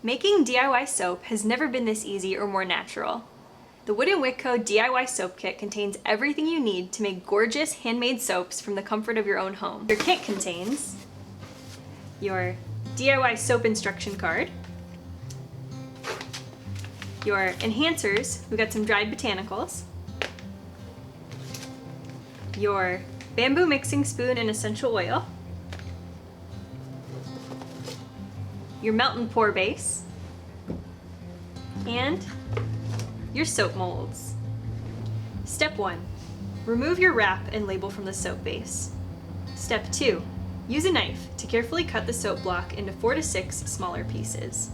Making DIY soap has never been this easy or more natural. The Wood & Wick Co. DIY Soap Kit contains everything you need to make gorgeous handmade soaps from the comfort of your own home. Your kit contains your DIY soap instruction card, your enhancers, we got some dried botanicals, your bamboo mixing spoon and essential oil, your melt and pour base, and your soap molds. Step 1. Remove your wrap and label from the soap base. Step 2. Use a knife to carefully cut the soap block into 4 to 6 smaller pieces.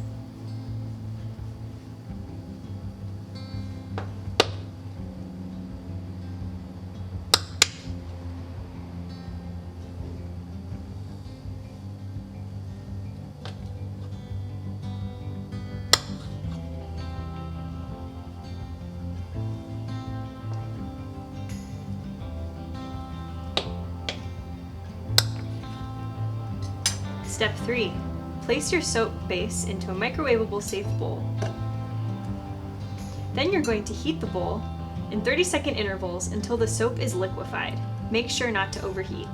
Step 3. Place your soap base into a microwavable safe bowl. Then you're going to heat the bowl in 30-second intervals until the soap is liquefied. Make sure not to overheat.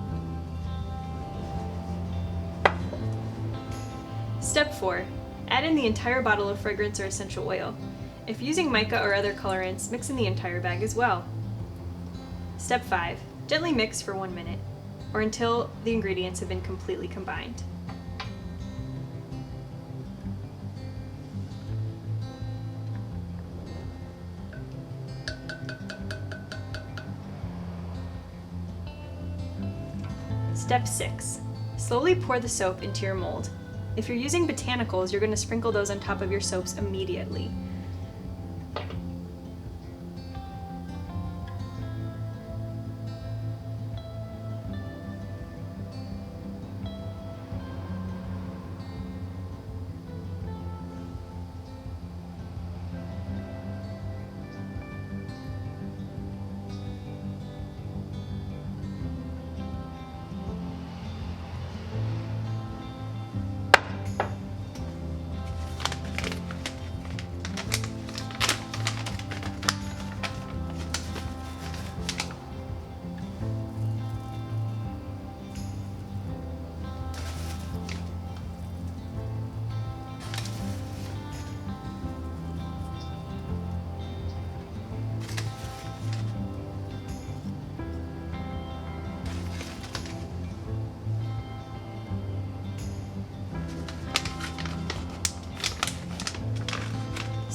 Step 4. Add in the entire bottle of fragrance or essential oil. If using mica or other colorants, mix in the entire bag as well. Step 5. Gently mix for 1 minute, or until the ingredients have been completely combined. Step 6. Slowly pour the soap into your mold. If you're using botanicals, you're going to sprinkle those on top of your soaps immediately.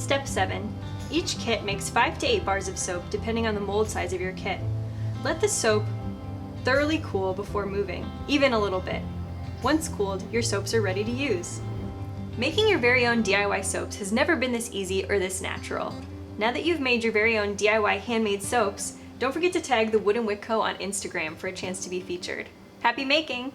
Step 7. Each kit makes 5 to 8 bars of soap depending on the mold size of your kit. Let the soap thoroughly cool before moving, even a little bit. Once cooled, your soaps are ready to use. Making your very own DIY soaps has never been this easy or this natural. Now that you've made your very own DIY handmade soaps, don't forget to tag the Wood & Wick Co. on Instagram for a chance to be featured. Happy making!